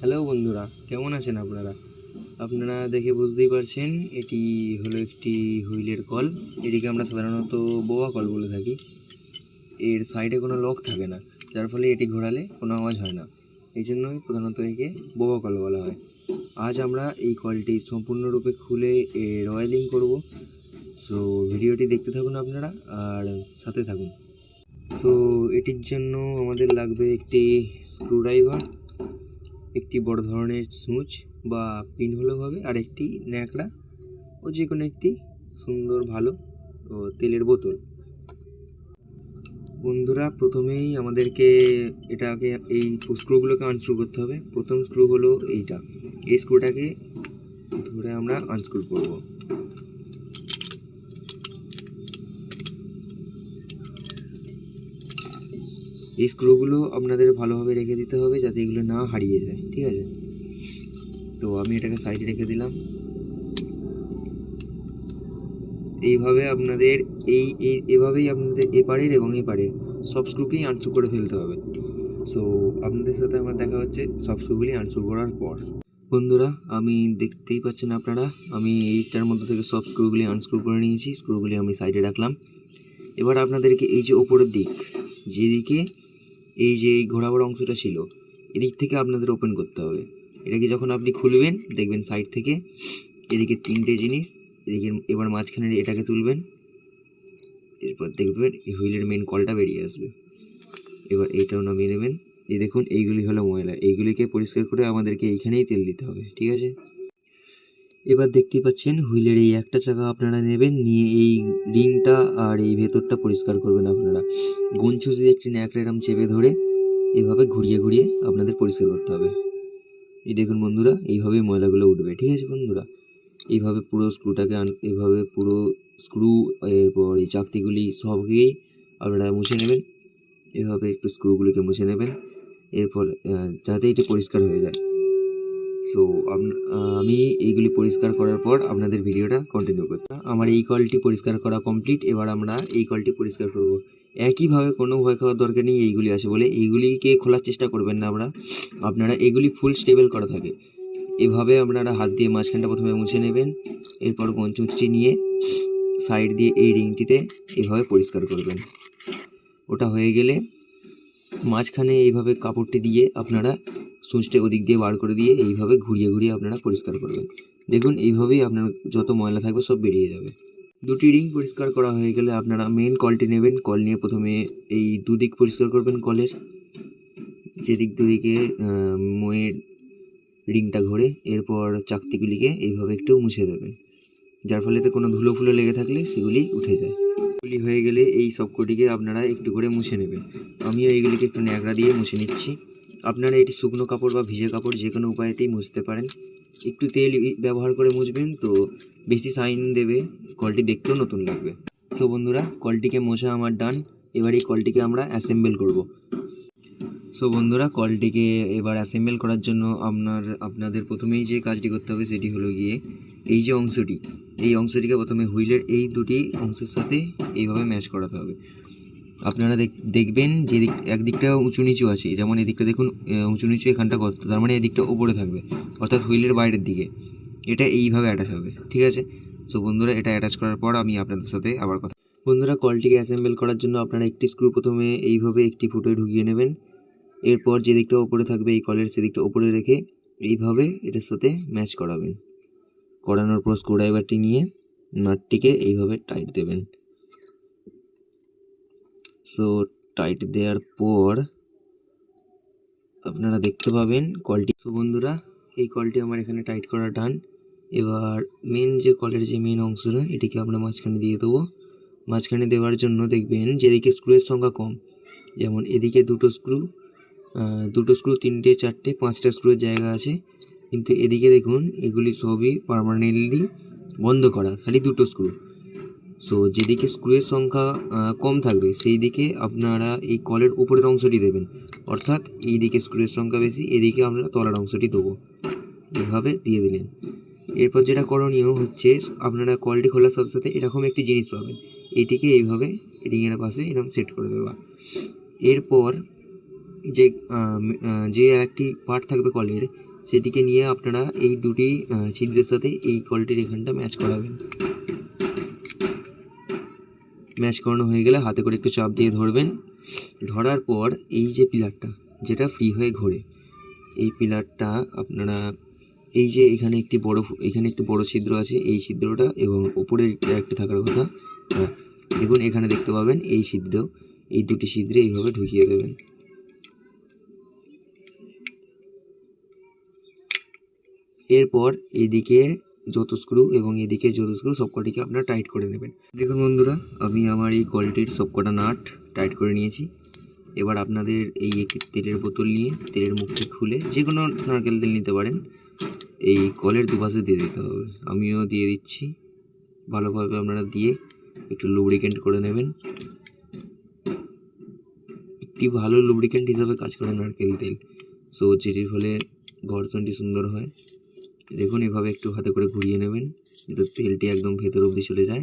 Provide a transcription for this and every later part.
Hello বন্ধুরা, কেমন আছেন আপনারা? আপনারা দেখে বুঝতেই পারছেন এটি হলো একটি হুইলের কল। এটিকে আমরা সাধারণত বোবা কল বলে থাকি। এর সাইডে কোনো লক থাকে না, যার ফলে এটি ঘোরালে কোনো আওয়াজ হয় না। এই জন্যই প্রধানত একে বোবা কল বলা হয়। আজ আমরা এই কলটি সম্পূর্ণরূপে খুলে এর অয়েলিং করব। সো ভিডিওটি দেখতে থাকুন আপনারা আর সাথে থাকুন। সো এটির জন্য আমাদের লাগবে একটি স্ক্রুড্রাইভার, একটি বড় ধরনের সুচ বা পিন হলেও হবে, আর একটি ন্যাকড়া ও যে কোনো একটি সুন্দর ভালো ও তেলের বোতল। বন্ধুরা, প্রথমেই আমাদেরকে এই স্ক্রুগুলোকে আনস্ক্রু করতে হবে। প্রথম স্ক্রু হলো এইটা। এই স্ক্রুটাকে ধরে আমরা আনস্ক্রু করব। এই স্ক্রুগুলো আপনাদের ভালোভাবে রেখে দিতে হবে যাতে এগুলো না হারিয়ে যায়, ঠিক আছে? তো আমি এটাকে সাইডে রেখে দিলাম। এইভাবে আপনাদের এভাবেই আপনাদের এপারের এবং এপারের সব স্ক্রুকেই আনস্ক্রু করে ফেলতে হবে। সো আপনাদের সাথে আমার দেখা হচ্ছে সব স্ক্রুগুলি আনস্ক্রু করার পর। বন্ধুরা, আমি দেখতেই পাচ্ছেন আপনারা, আমি এইটার মধ্যে থেকে সব স্ক্রুগুলি আনস্ক্রু করে নিয়েছি। স্ক্রুগুলি আমি সাইডে রাখলাম। এবার আপনাদেরকে এই যে ওপরের দিক, যেদিকে এই যে এই ঘোরাবার অংশটা ছিল, এদিক থেকে আপনাদের ওপেন করতে হবে। এটাকে যখন আপনি খুলবেন দেখবেন সাইড থেকে এদিকে তিনটে জিনিস, এদিকে এবার মাঝখানে এটাকে তুলবেন। এরপর দেখবেন এই হুইলের মেন কলটা বেরিয়ে আসবে। এবার এইটাও নামিয়ে নেবেন। এই দেখুন, এইগুলি হলো ময়লা, এইগুলিকে পরিষ্কার করে আমাদেরকে এইখানেই তেল দিতে হবে, ঠিক আছে? এবার দেখতেই পাচ্ছেন হুইলের এই একটা চাকা আপনারা নেবেন, নিয়ে এই রিংটা আর এই ভেতরটা পরিষ্কার করবেন আপনারা। গুনছুস দিয়ে একটি ন্যাকড়া এরম চেপে ধরে এভাবে ঘুরিয়ে ঘুরিয়ে আপনাদের পরিষ্কার করতে হবে। এই দেখুন বন্ধুরা, এইভাবে ময়লাগুলো উঠবে, ঠিক আছে বন্ধুরা? এইভাবে পুরো স্ক্রুটাকে এভাবে পুরো স্ক্রু, এরপর এই চাকতিগুলি সবকেই আপনারা মুছে নেবেন। এভাবে একটু স্ক্রুগুলিকে মুছে নেবেন, এরপর যাতে এটি পরিষ্কার হয়ে যায়। সো আমি এইগুলি পরিষ্কার করার পর আপনাদের ভিডিওটা কন্টিনিউ করছি। আমার এই কলটি পরিষ্কার করা কমপ্লিট। এবার আমরা এই কলটি পরিষ্কার করব। একইভাবে কোনো ভয় খাওয়ার দরকার নেই এইগুলি আছে বলে। এইগুলিকে খোলার চেষ্টা করবেন না আপনারা এগুলি ফুল স্টেবল করা থাকে। এভাবে আপনারা হাত দিয়ে মাঝখানটা প্রথমে মুছে নেবেন, এরপর গঞ্চুচটি নিয়ে সাইড দিয়ে এই রিংটিতে এভাবে পরিষ্কার করবেন। ওটা হয়ে গেলে মাঝখানে এইভাবে কাপড়টি দিয়ে আপনারা সুঁচটা ওদিক দিয়ে বার করে দিয়ে এইভাবে ঘুরিয়ে ঘুরিয়ে আপনারা পরিষ্কার করবেন। দেখুন, এইভাবেই আপনার যত ময়লা থাকবে সব বেরিয়ে যাবে। দুটি রিং পরিষ্কার করা হয়ে গেলে আপনারা মেন কলটি নেবেন। কল নিয়ে প্রথমে এই দুদিক পরিষ্কার করবেন কলের, যেদিক দুদিকে ময়ের রিংটা ঘোরে। এরপর চাকতিগুলিকে এইভাবে একটু মুছে দেবেন, যার ফলে কোনো ধুলো ফুলো লেগে থাকলে সেগুলি উঠে যায়। এগুলি হয়ে গেলে এই সবকটিকে আপনারা একটু করে মুছে নেবেন। আমিও এইগুলিকে একটু ন্যাকড়া দিয়ে মুছে নিচ্ছি। আপনারা এটি শুকনো কাপড় বা ভিজে কাপড় যে কোনো উপায়তেই মুছতে পারেন। একটু তেল ব্যবহার করে মুছবেন, তো বেশি শাইন দেবে, কলটি দেখতেও নতুন লাগবে। সো বন্ধুরা, কলটিকে মোছা আমার ডান। এবার এই কলটিকে আমরা অ্যাসেম্বল করব। সো বন্ধুরা, কলটিকে এবার অ্যাসেম্বল করার জন্য আপনাদের প্রথমেই যে কাজটি করতে হবে সেটি হলো গিয়ে এই যে অংশটি, এই অংশটিকে প্রথমে হুইলের এই দুটি অংশের সাথে এইভাবে ম্যাচ করাতে হবে। আপনারা দেখবেন যে একদিকটা উঁচু নিচু আছে, যেমন এদিকটা দেখুন উঁচু নিচু, এখানটা কত, তার মানে এদিকটা ওপরে থাকবে, অর্থাৎ হুইলের বাইরের দিকে এটা এইভাবে অ্যাটাচ হবে, ঠিক আছে? সো বন্ধুরা, এটা অ্যাটাচ করার পর আমি আপনাদের সাথে আবার কথা। বন্ধুরা, কলটিকে অ্যাসেম্বল করার জন্য আপনারা একটি স্ক্রু প্রথমে এইভাবে একটি ফুটোয় ঢুকিয়ে নেবেন। এরপর যে দিকটা ওপরে থাকবে এই কলের, সেদিকটা ওপরে রেখে এইভাবে এটার সাথে ম্যাচ করাবেন। করানোর পর স্ক্রুড্রাইভারটি নিয়ে নাটটিকে এইভাবে টাইট দেবেন। সো টাইট দেওয়ার পর আপনারা দেখতে পাবেন কলটি। তো বন্ধুরা, এই কলটি আমার এখানে টাইট করা ডান। এবার যে কলের যে মেন অংশটা, এটিকে আমরা মাঝখানে দিয়ে দেবো। মাঝখানে দেওয়ার জন্য দেখবেন যেদিকে স্ক্রুয়ের সংখ্যা কম, যেমন এদিকে দুটো স্ক্রু, তিনটে, চারটে, পাঁচটা স্ক্রুয়ের জায়গা আছে, কিন্তু এদিকে দেখুন এগুলি সবই পার্মানেন্টলি বন্ধ করা, খালি দুটো স্ক্রু। সো যেদিকে স্ক্রুয়ের সংখ্যা কম থাকবে সেই দিকে আপনারা এই কলের উপরের অংশটি দেবেন, অর্থাৎ এই দিকে স্ক্রুয়ের সংখ্যা বেশি, এদিকে আমরা তলার অংশটি দেবো। এভাবে দিয়ে দিলেন। এরপর যেটা করণীয় হচ্ছে, আপনারা কলটি খোলার সাথে সাথে এরকম একটি জিনিস পাবেন, এটিকে এইভাবে রিংয়ের পাশে এরকম সেট করে দেওয়া। এরপর যে একটি পার্ট থাকবে কলের, সেটিকে নিয়ে আপনারা এই দুটি ছিদ্রের সাথে এই কলটির এখানটা ম্যাচ করাবেন। ম্যাচ করানো হয়ে গেলে হাতে করে একটু চাপ দিয়ে ধরবেন। ধরার পর এই যে পিলারটা যেটা ফ্রি হয়ে ঘোরে, এই পিলারটা আপনারা এই যে এখানে একটি বড় ছিদ্র আছে, এই ছিদ্রটা এবং ওপরে একটা থাকার কথা, হ্যাঁ দেখুন এখানে দেখতে পাবেন এই ছিদ্র, এই দুটি ছিদ্রে এইভাবে ঢুকিয়ে দেবেন। এরপর এদিকে যত স্ক্রু এবং এদিকে যত স্ক্রু সবকটিকে আপনারা টাইট করে নেবেন। দেখুন বন্ধুরা, আমি আমার এই কলটির সবকটা নাট টাইট করে নিয়েছি। এবার আপনাদের এই একটি তেলের বোতল নিয়ে তেলের মুখটি খুলে, যে কোনো নারকেল তেল নিতে পারেন, এই কলের দুপাশে দিয়ে দিতে হবে। আমিও দিয়ে দিচ্ছি। ভালোভাবে আপনারা দিয়ে একটু লুব্রিকেন্ট করে নেবেন। একটি ভালো লুব্রিকেন্ট হিসাবে কাজ করে নারকেল তেল, সো যেটির ফলে ঘর্ষণটি সুন্দর হয়। দেখুন এভাবে একটু হাতে করে ঘুরিয়ে নেবেন যাতে তেলটি একদম ভেতর অবধি চলে যায়।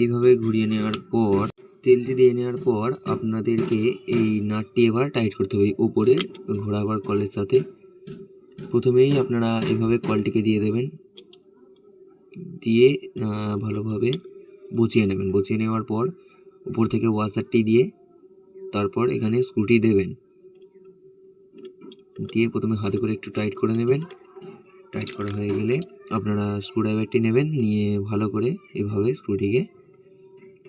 এইভাবে ঘুরিয়ে নেওয়ার পর, তেলটি দিয়ে নেওয়ার পর আপনাদেরকে এই নাটটি এবার টাইট করতে হবে উপরে ঘোরাবার কলের সাথে। প্রথমেই আপনারা এইভাবে কলটিকে দিয়ে দেবেন, দিয়ে ভালোভাবে বসিয়ে নেবেন। বসিয়ে নেওয়ার পর উপর থেকে ওয়াশারটি দিয়ে তারপর এখানে স্ক্রুটি দেবেন, দিয়ে প্রথমে হাতে করে একটু টাইট করে নেবেন। টাইট করা হয়ে গেলে আপনারা স্ক্রুড্রাইভারটি নেবেন, নিয়ে ভালো করে এভাবে স্ক্রুটিকে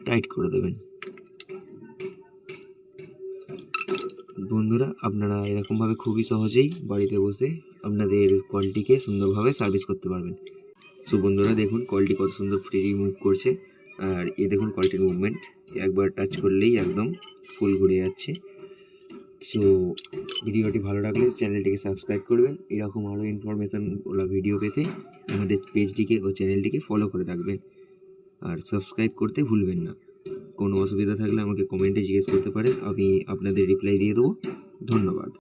টাইট করে দেবেন। বন্ধুরা, আপনারা এরকমভাবে খুবই সহজেই বাড়িতে বসে আপনাদের কলটিকে সুন্দরভাবে সার্ভিস করতে পারবেন। সো বন্ধুরা দেখুন কলটি কত সুন্দর ফ্রিলি মুভ করছে, আর এ দেখুন কলটির মুভমেন্ট একবার টাচ করলেই একদম ফুল ঘুরে যাচ্ছে। সো ভিডিওটি ভালো লাগলে চ্যানেলটিকে সাবস্ক্রাইব করবেন। এরকম আরও ইনফরমেশান ওলা ভিডিও পেতে আমাদের পেজটিকে ও চ্যানেলটিকে ফলো করে রাখবেন, আর সাবস্ক্রাইব করতে ভুলবেন না। কোনো অসুবিধা থাকলে আমাকে কমেন্টে জিজ্ঞেস করতে পারেন, আমি আপনাদের রিপ্লাই দিয়ে দেবো। ধন্যবাদ।